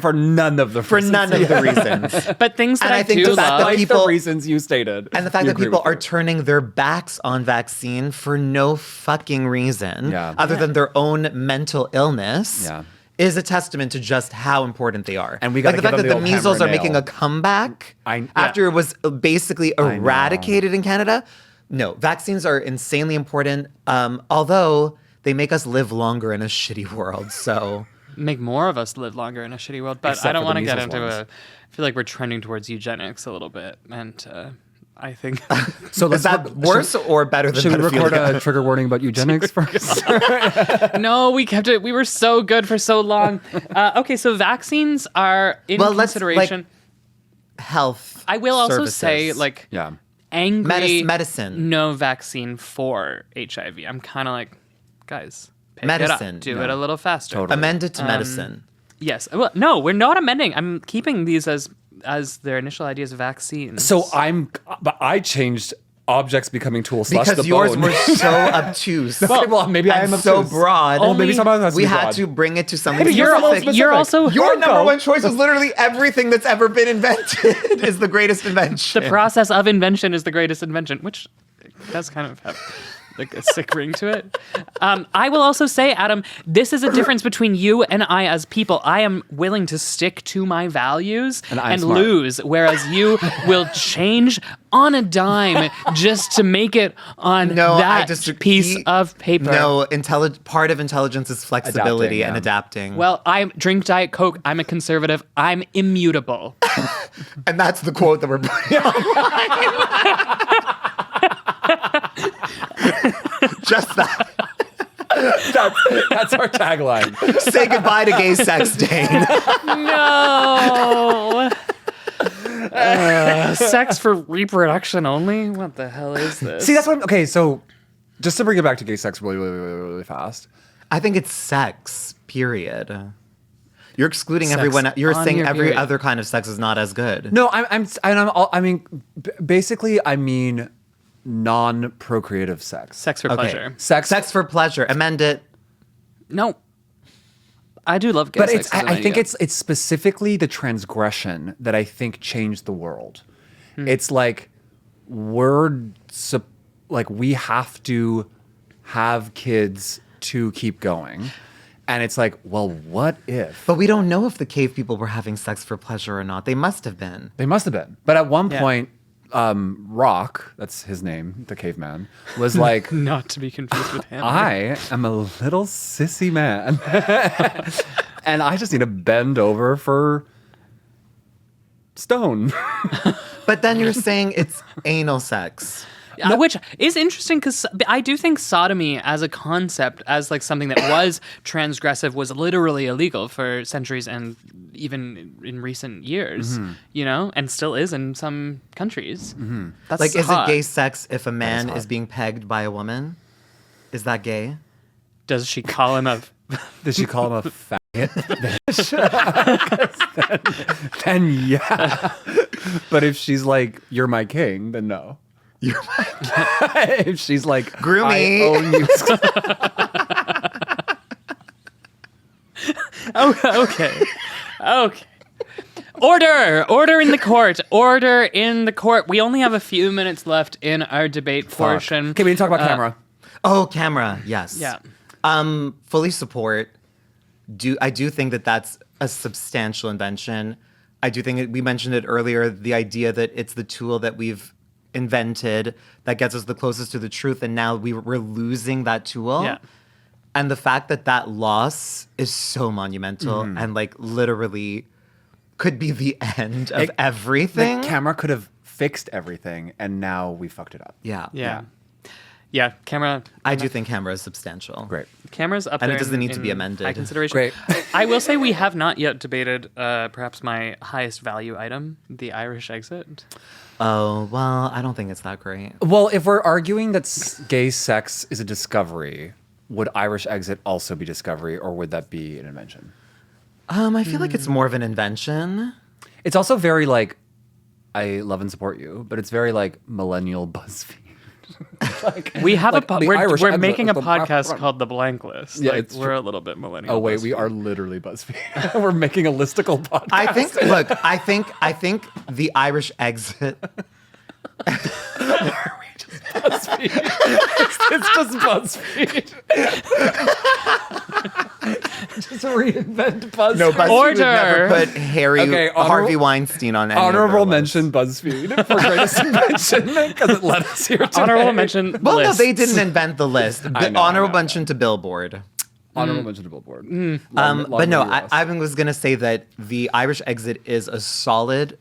For none of the for none of the reasons. But things that And I I, think do the fact love. that Like people- the reasons you stated. And the fact You that agree people with are it. turning their backs on vaccine for no fucking reason Yeah. other than their own mental illness Yeah. is a testament to just how important they are. And we like gotta the fact give that them the the old measles hammer are and making nail. a comeback I- after it was basically know. eradicated in Canada. No, vaccines are insanely important. Although they make us live longer in a shitty world. So make more of us live longer in a shitty world. But Except I don't for the want to get measles into ones. I feel like we're trending towards eugenics a little bit, and I think So Is that worse or better than Should we record pedophilia? a trigger warning about eugenics first? no, we kept it. We were so good for so long. Okay, so vaccines are in Well, let's, consideration. Health. I will also services. say, like, Yeah. angry medicine. no vaccine for HIV. I'm kind of like, guys, pick Medicine, it up. Do yeah. it a little faster. Totally. Amend it to medicine. Yes. Well, no, we're not amending. I'm keeping these as their initial ideas of vaccines. So but I changed objects becoming tools slash Because the yours bone. were so obtuse. Well, maybe I and am so obtuse. broad. Well, maybe sometimes it has to we be had broad. to bring it to something Maybe you're specific. you're also Your Go. number one choice was literally everything that's ever been invented is the greatest invention. the process of invention is the greatest invention, which does kind of have like a sick ring to it. I will also say, Adam, this is a difference between you and I as people. I am willing to stick to my values And I'm and smart. lose, whereas you will change on a dime just to make it on No, I that disagree. piece of paper. No, part of intelligence is flexibility Adapting, and yeah. adapting. Well, I drink Diet Coke. I'm a conservative. I'm immutable. and that's the quote that we're putting online. Just that. That's our tagline. Say goodbye to gay sex, Dane. No. Sex for reproduction only? What the hell is this? See, that's what. Okay, so just to bring it back to gay sex really fast. I think it's sex, period. You're excluding Sex everyone. You're on saying your every period. other kind of sex is not as good. No, basically, I mean non-procreative sex. Sex for Okay. pleasure. Sex for pleasure. Amend it. No. I do love gay But sex. it's as an I think idea. it's specifically the transgression that I think changed the world. It's like we have to have kids to keep going. And it's like, well, what if? But we don't know if the cave people were having sex for pleasure or not. They must have been. They must have been. But at one Yeah. point, Rock, that's his name, the caveman, was like, not to be confused with him. I am a little sissy man. And I just need to bend over for stone. But then you're saying it's anal sex. Which is interesting because I do think sodomy as a concept, as like something that was transgressive, was literally illegal for centuries and even in recent years, you know, and still is in some countries. That's Like, is hot. it gay sex if a man is being pegged by a woman? Is that gay? Does she call him a... Did she call him a faggot? Bitch? then yeah. But if she's like, you're my king, then no. You're If she's like, Grew me. I own you. Oh, okay. Okay. Order in the court. Order in the court. We only have a few minutes left in our debate portion. Okay, we need to talk about camera. Oh, camera. Yes. Yeah. Fully support. I do think that that's a substantial invention. I do think we mentioned it earlier, the idea that it's the tool that we've invented that gets us the closest to the truth, and now we're losing that tool. Yeah. And the fact that that loss is so monumental and like literally could be the end of everything. The camera could have fixed everything, and now we fucked it up. Yeah. Yeah. Yeah, camera. I do think camera is substantial. Great. Camera's up And there it doesn't need to in be amended. high consideration. Great. I will say we have not yet debated perhaps my highest value item, the Irish exit. Oh, well, I don't think it's that great. Well, if we're arguing that gay sex is a discovery, would Irish exit also be discovery, or would that be an invention? I feel like it's more of an invention. It's also very like, I love and support you, but it's very like millennial BuzzFeed. We have Like the we're Irish we're exit making is a the- podcast called The Blank List. Yeah, Like, it's we're true. a little bit millennial. Oh wait, we are literally BuzzFeed. We're making a listicle podcast. I think. Look, I think the Irish exit. it's just BuzzFeed. Just reinvent BuzzFeed. No, BuzzFeed would never Order. put Harvey Okay, Harvey Weinstein on any Honorable of their lists. mention BuzzFeed for greatest invention because it led us here today. Honorable mention. Well, no, they lists. didn't invent the list. I know, Honorable I know. mention to Billboard. Honorable mention to Billboard. But no, I was gonna say that the Irish exit is a solid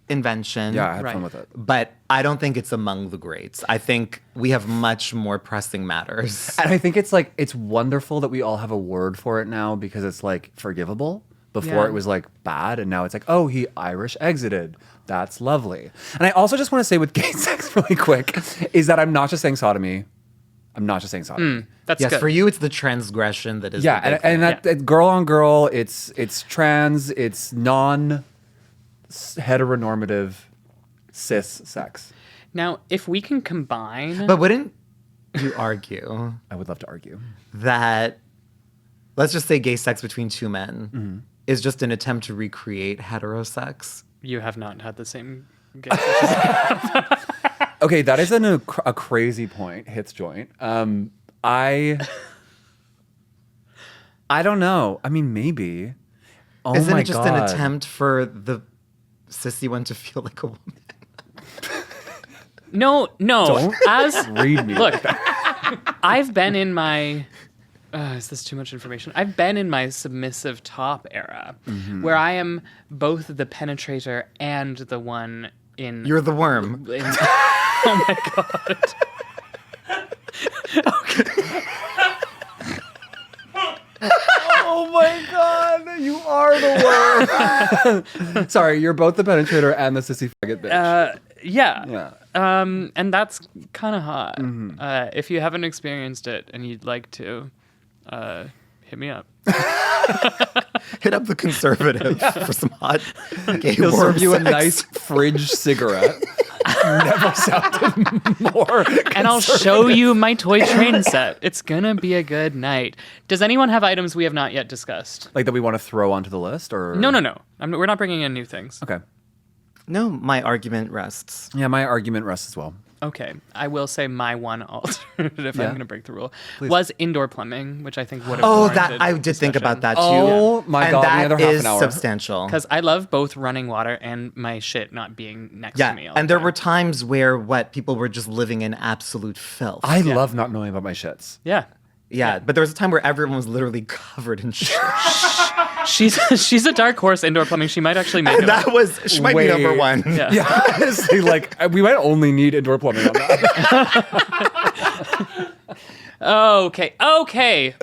invention. Yeah, I had fun Right. with it. But I don't think it's among the greats. I think we have much more pressing matters. And I think it's like it's wonderful that we all have a word for it now because it's like forgivable. Before Yeah. it was like bad, and now it's like, oh, he Irish exited. That's lovely. And I also just want to say with gay sex really quick is that I'm not just saying sodomy. I'm not just saying sodomy. That's Yes, good. for you, it's the transgression that is. Yeah, the big and thing. that girl on girl, it's trans, it's non heteronormative cis sex. Now, if we can combine, But wouldn't you argue I would love to argue. that, let's just say, gay sex between two men is just an attempt to recreate heterosex? you have not had the same. Gay sex. Okay, that is a crazy point. Hits joint. I don't know. I mean, maybe. Oh Isn't my it just God. an attempt for the sissy one to feel like a woman? No. Don't As read me? look, I've been in my. Is this too much information? I've been in my submissive top era, where I am both the penetrator and the one in. You're the worm. Oh my god. Oh my God, you are the worm. Sorry, you're both the penetrator and the sissy faggot bitch. Yeah. Yeah. And that's kind of hot. If you haven't experienced it and you'd like to, hit me up. Hit up the conservative for some hot gay He'll worm serve you a sex. nice fridge cigarette. Never sounded more. And I'll show you my toy train set. It's gonna be a good night. Does anyone have items we have not yet discussed? Like that we want to throw onto the list, or No. We're not bringing in new things. Okay. No, my argument rests. Yeah, my argument rests as well. Okay, I will say my one alternative. Yeah. I'm going to break the rule. Was indoor plumbing, which I think would have. Oh, that I did think about that too. Oh my and God, that the other half is an hour. substantial. Because I love both running water and my shit not being next Yeah, to me. All and the there time. were times where people were just living in absolute filth. I love not knowing about my shits. Yeah. yeah, but there was a time where everyone was literally covered in shit. She's a dark horse indoor plumbing. She might actually make it. That was she might be number one. Yeah. Yeah, honestly, like we might only need indoor plumbing on that. Okay.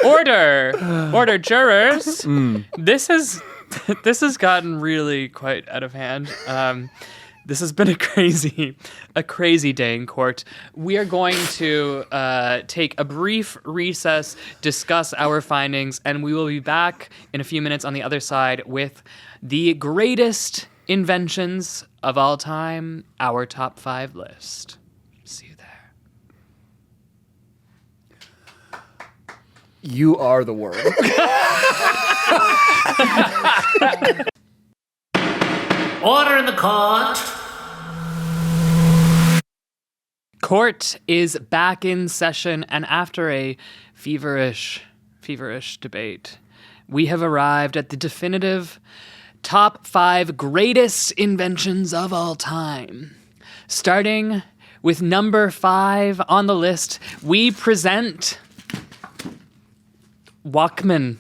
Order, jurors. This has gotten really quite out of hand. This has been a crazy day in court. We are going to take a brief recess, discuss our findings, and we will be back in a few minutes on the other side with the greatest inventions of all time, our top 5 list. See you there. You are the worm. Order in the court. Court is back in session, and after a feverish debate, we have arrived at the definitive top 5 greatest inventions of all time. Starting with number 5 on the list, we present Walkman.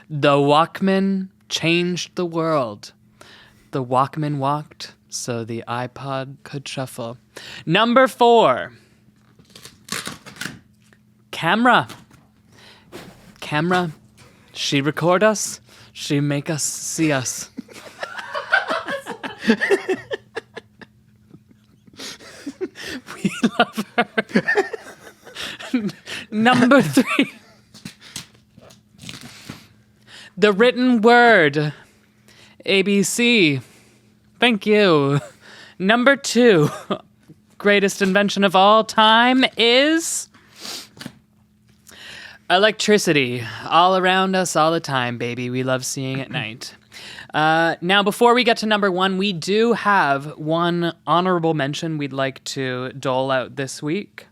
The Walkman changed the world. The Walkman walked so the iPod could shuffle. Number 4. Camera. She record us. She make us see us. We love her. Number 3. The written word. ABC. Thank you. Number 2, greatest invention of all time is electricity. All around us, all the time, baby. We love seeing it at night. Now, before we get to number 1, we do have one honorable mention we'd like to dole out this week.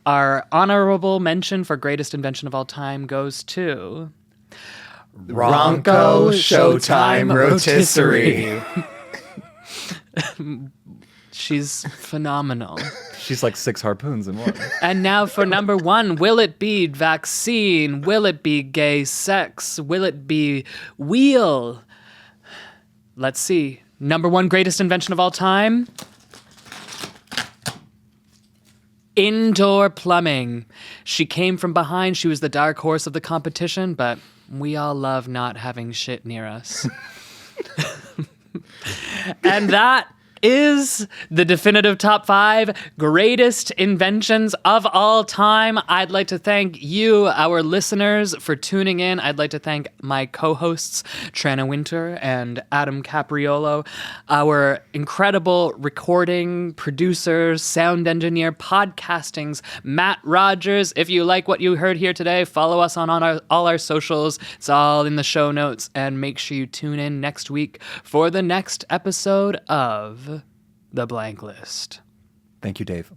Our honorable mention for greatest invention of all time goes to Ronco Showtime Rotisserie. She's phenomenal. She's like 6 harpoons in one. And now for number 1, will it be vaccine? Will it be gay sex? Will it be wheel? Let's see. Number 1 greatest invention of all time? Indoor plumbing. She came from behind. She was the dark horse of the competition, but we all love not having shit near us. And that is the definitive top 5 greatest inventions of all time. I'd like to thank you, our listeners, for tuning in. I'd like to thank my co-hosts, Trana Winter and Adam Capriolo, our incredible recording producers, sound engineer, podcastings, Matt Rogers. If you like what you heard here today, follow us on all our socials. It's all in the show notes. And make sure you tune in next week for the next episode of The Blank List. Thank you, Dave.